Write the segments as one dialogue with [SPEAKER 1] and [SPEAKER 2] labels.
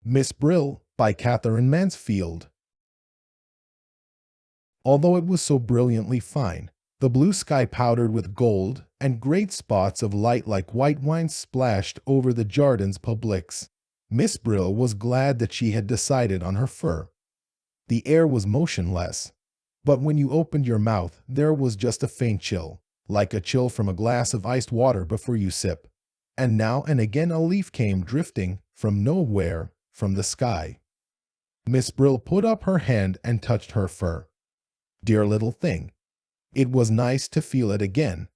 [SPEAKER 1] Miss Brill by Katherine Mansfield. Although it was so brilliantly fine, the blue sky powdered with gold, and great spots of light like white wine splashed over the jardins publics, Miss Brill was glad that she had decided on her fur. The air was motionless, but when you opened your mouth there was just a faint chill, like a chill from a glass of iced water before you sip. And now and again a leaf came drifting from nowhere from the sky. Miss Brill put up her hand and touched her fur. Dear little thing. It was nice to feel it again.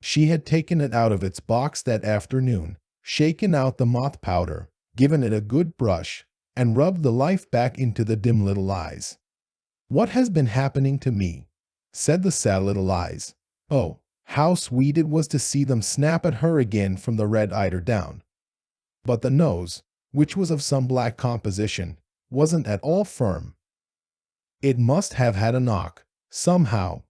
[SPEAKER 1] She had taken it out of its box that afternoon, shaken out the moth powder, given it a good brush, and rubbed the life back into the dim little eyes. "What has been happening to me?" said the sad little eyes. Oh, how sweet it was to see them snap at her again from the red eider down. But the nose, which was of some black composition, wasn't at all firm. It must have had a knock, somehow.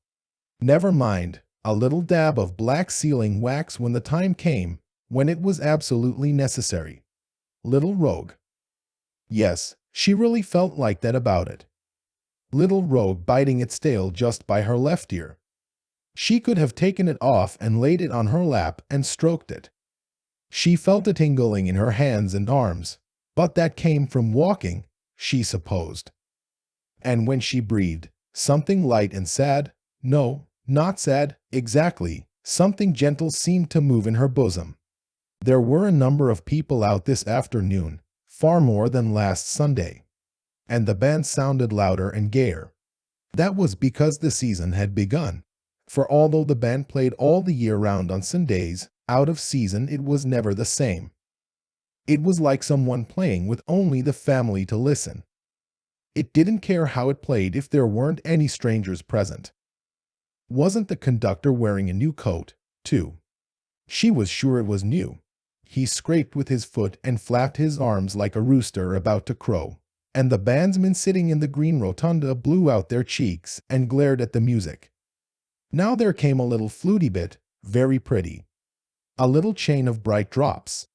[SPEAKER 1] Never mind, a little dab of black sealing wax when the time came, when it was absolutely necessary. Little rogue. Yes, she really felt like that about it. Little rogue biting its tail just by her left ear. She could have taken it off and laid it on her lap and stroked it. She felt a tingling in her hands and arms, but that came from walking, she supposed. And when she breathed, something light and sad, no, not sad, exactly, something gentle seemed to move in her bosom. There were a number of people out this afternoon, far more than last Sunday. And the band sounded louder and gayer. That was because the season had begun. For although the band played all the year round on Sundays, out of season it was never the same. It was like someone playing with only the family to listen. It didn't care how it played if there weren't any strangers present. Wasn't the conductor wearing a new coat, too? She was sure it was new. He scraped with his foot and flapped his arms like a rooster about to crow, and the bandsmen sitting in the green rotunda blew out their cheeks and glared at the music. Now there came a little fluty bit, very pretty. A little chain of bright drops.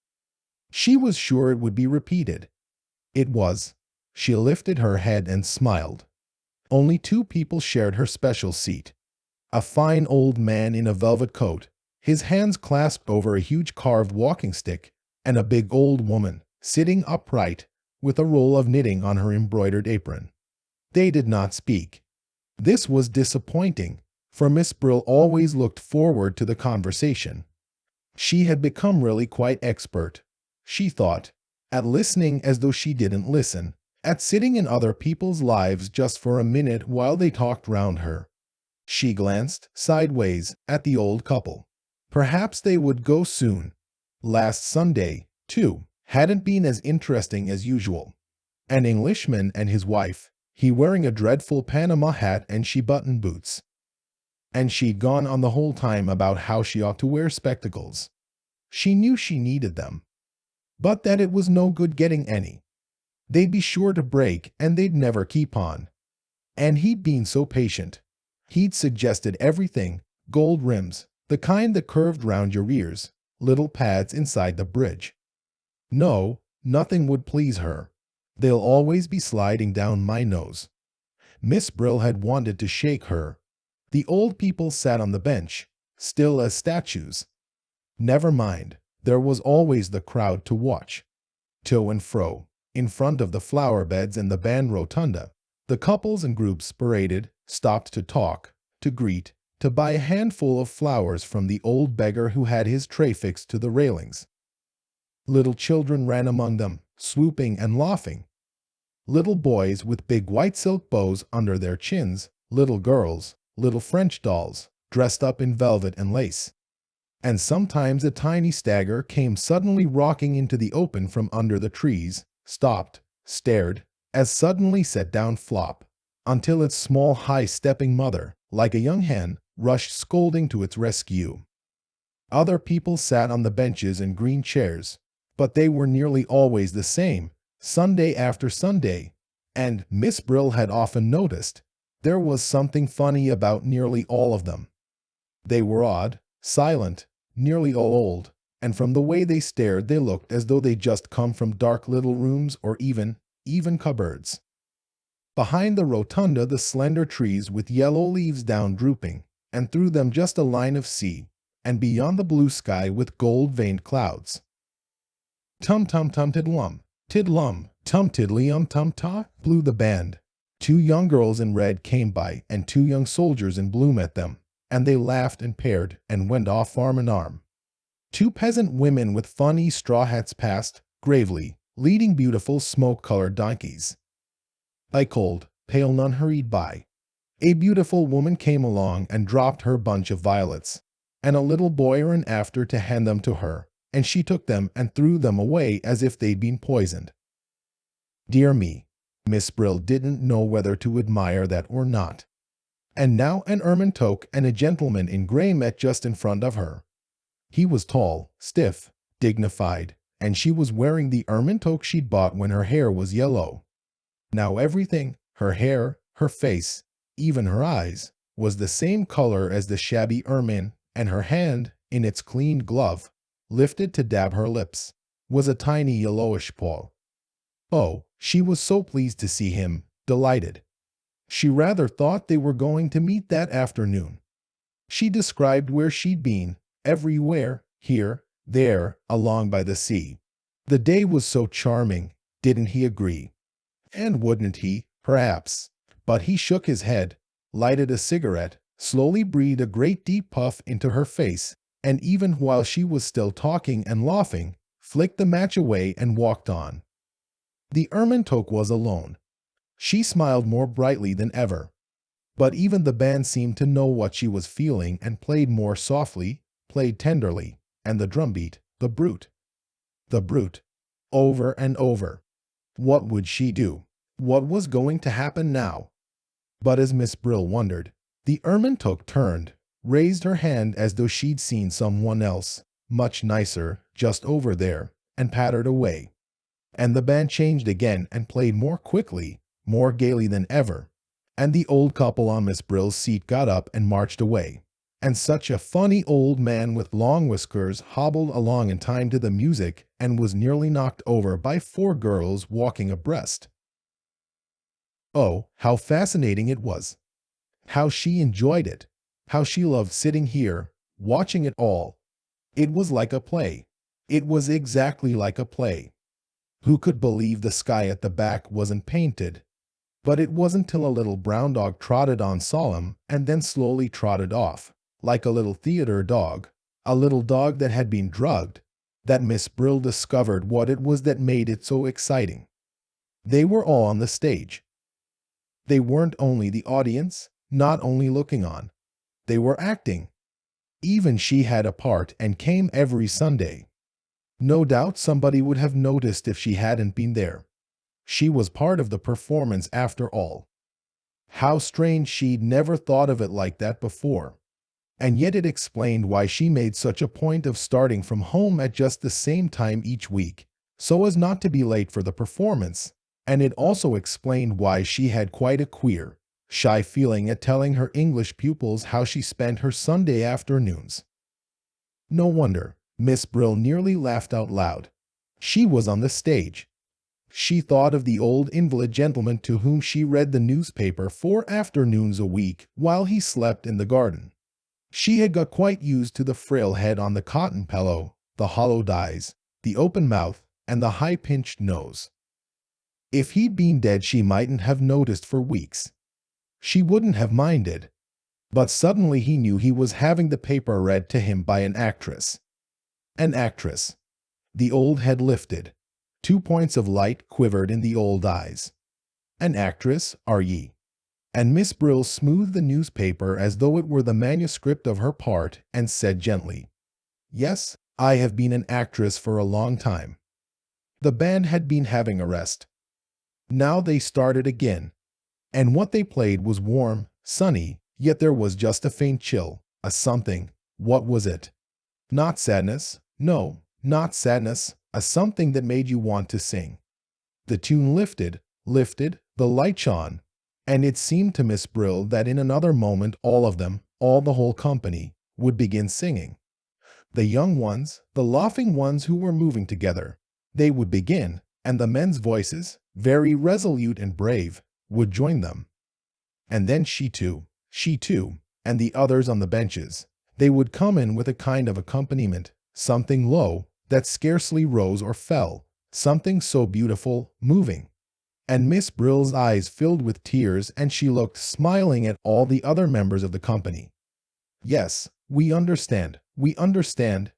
[SPEAKER 1] She was sure it would be repeated. It was. She lifted her head and smiled. Only two people shared her special seat. A fine old man in a velvet coat, his hands clasped over a huge carved walking stick, and a big old woman, sitting upright, with a roll of knitting on her embroidered apron. They did not speak. This was disappointing, for Miss Brill always looked forward to the conversation. She had become really quite expert, she thought, at listening as though she didn't listen, at sitting in other people's lives just for a minute while they talked round her. She glanced sideways at the old couple. Perhaps they would go soon. Last Sunday, too, hadn't been as interesting as usual. An Englishman and his wife, he wearing a dreadful Panama hat and she button boots. And she'd gone on the whole time about how she ought to wear spectacles. She knew she needed them, but that it was no good getting any. They'd be sure to break and they'd never keep on. And he'd been so patient. He'd suggested everything, gold rims, the kind that curved round your ears, little pads inside the bridge. No, nothing would please her. They'll always be sliding down my nose. Miss Brill had wanted to shake her. The old people sat on the bench, still as statues. Never mind, there was always the crowd to watch. To and fro, in front of the flower beds and the band rotunda, the couples and groups paraded, stopped to talk, to greet, to buy a handful of flowers from the old beggar who had his tray fixed to the railings. Little children ran among them, swooping and laughing. Little boys with big white silk bows under their chins, little girls, little French dolls, dressed up in velvet and lace. And sometimes a tiny stagger came suddenly rocking into the open from under the trees, stopped, stared, as suddenly set down flop, until its small high-stepping mother, like a young hen, rushed scolding to its rescue. Other people sat on the benches and green chairs, but they were nearly always the same, Sunday after Sunday, and Miss Brill had often noticed there was something funny about nearly all of them. They were odd, silent, nearly all old, and from the way they stared they looked as though they'd just come from dark little rooms or even cupboards. Behind the rotunda the slender trees with yellow leaves down drooping, and through them just a line of sea, and beyond the blue sky with gold-veined clouds. Tum-tum-tum tidlum, tidlum, tum tiddly tum-ta, blew the band. 2 young girls in red came by and 2 young soldiers in blue met them, and they laughed and paired and went off arm in arm. 2 peasant women with funny straw hats passed, gravely, leading beautiful smoke-colored donkeys. A cold, pale nun hurried by. A beautiful woman came along and dropped her bunch of violets, and a little boy ran after to hand them to her, and she took them and threw them away as if they'd been poisoned. Dear me, Miss Brill didn't know whether to admire that or not. And now an ermine toque and a gentleman in gray met just in front of her. He was tall, stiff, dignified, and she was wearing the ermine toque she'd bought when her hair was yellow. Now everything, her hair, her face, even her eyes, was the same color as the shabby ermine, and her hand, in its clean glove, lifted to dab her lips, was a tiny yellowish paw. Oh, she was so pleased to see him, delighted. She rather thought they were going to meet that afternoon. She described where she'd been, everywhere, here, there, along by the sea. The day was so charming, didn't he agree? And wouldn't he, perhaps? But he shook his head, lighted a cigarette, slowly breathed a great deep puff into her face, and even while she was still talking and laughing, flicked the match away and walked on. The ermine toque was alone. She smiled more brightly than ever. But even the band seemed to know what she was feeling and played more softly, played tenderly, and the drumbeat, the brute, over and over. What would she do? What was going to happen now? But as Miss Brill wondered, the ermine toque turned, raised her hand as though she'd seen someone else, much nicer, just over there, and pattered away. And the band changed again and played more quickly, more gaily than ever, and the old couple on Miss Brill's seat got up and marched away. And such a funny old man with long whiskers hobbled along in time to the music and was nearly knocked over by 4 girls walking abreast. Oh, how fascinating it was! How she enjoyed it! How she loved sitting here, watching it all! It was like a play. It was exactly like a play. Who could believe the sky at the back wasn't painted? But it wasn't till a little brown dog trotted on solemn and then slowly trotted off, like a little theater dog, a little dog that had been drugged, that Miss Brill discovered what it was that made it so exciting. They were all on the stage. They weren't only the audience, not only looking on. They were acting. Even she had a part and came every Sunday. No doubt somebody would have noticed if she hadn't been there. She was part of the performance after all. How strange she'd never thought of it like that before. And yet it explained why she made such a point of starting from home at just the same time each week, so as not to be late for the performance, and it also explained why she had quite a queer, shy feeling at telling her English pupils how she spent her Sunday afternoons. No wonder Miss Brill nearly laughed out loud. She was on the stage. She thought of the old invalid gentleman to whom she read the newspaper 4 afternoons a week while he slept in the garden. She had got quite used to the frail head on the cotton pillow, the hollowed eyes, the open mouth, and the high-pinched nose. If he'd been dead she mightn't have noticed for weeks. She wouldn't have minded. But suddenly he knew he was having the paper read to him by an actress. An actress. The old head lifted. 2 points of light quivered in the old eyes. An actress, are ye? And Miss Brill smoothed the newspaper as though it were the manuscript of her part and said gently, "Yes, I have been an actress for a long time." The band had been having a rest. Now they started again. And what they played was warm, sunny, yet there was just a faint chill, a something. What was it? Not sadness. No, not sadness, a something that made you want to sing. The tune lifted, the light shone, and it seemed to Miss Brill that in another moment all of them, all the whole company, would begin singing. The young ones, the laughing ones who were moving together. They would begin, and the men's voices, very resolute and brave, would join them. And then she too, and the others on the benches. They would come in with a kind of accompaniment, something low, that scarcely rose or fell, something so beautiful, moving. And Miss Brill's eyes filled with tears and she looked smiling at all the other members of the company. Yes, we understand,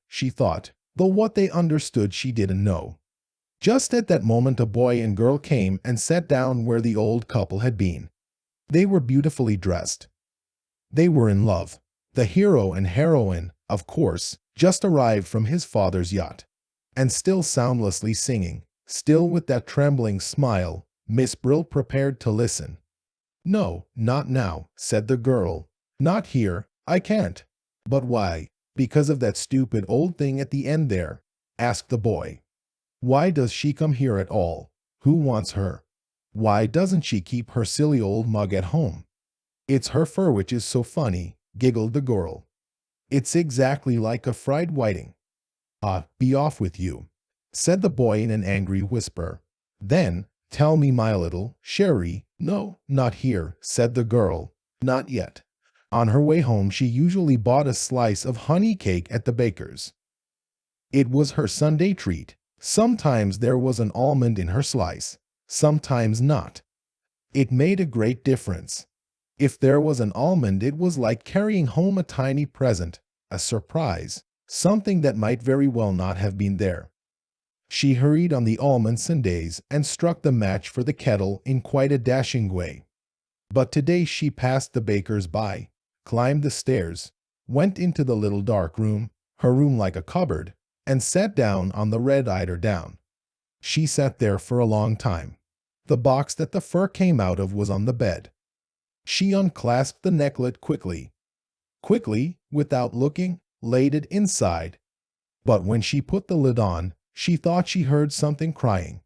[SPEAKER 1] she thought, though what they understood she didn't know. Just at that moment a boy and girl came and sat down where the old couple had been. They were beautifully dressed. They were in love. The hero and heroine, of course, just arrived from his father's yacht. And still soundlessly singing, still with that trembling smile, Miss Brill prepared to listen. "No, not now," said the girl. "Not here, I can't." "But why?" "Because of that stupid old thing at the end there," asked the boy. "Why does she come here at all? Who wants her? Why doesn't she keep her silly old mug at home?" "It's her fur which is so funny," giggled the girl. "It's exactly like a fried whiting." "Ah, be off with you," said the boy in an angry whisper. Then, "Tell me, my little Sherry." "No, not here," said the girl. "Not yet." On her way home she usually bought a slice of honey cake at the baker's. It was her Sunday treat. Sometimes there was an almond in her slice, sometimes not. It made a great difference. If there was an almond, it was like carrying home a tiny present, a surprise, something that might very well not have been there. She hurried on the almond sundaes and struck the match for the kettle in quite a dashing way. But today she passed the baker's by, climbed the stairs, went into the little dark room, her room like a cupboard, and sat down on the red eider-down. She sat there for a long time. The box that the fur came out of was on the bed. She unclasped the necklet quickly, without looking, laid it inside. But when she put the lid on, she thought she heard something crying.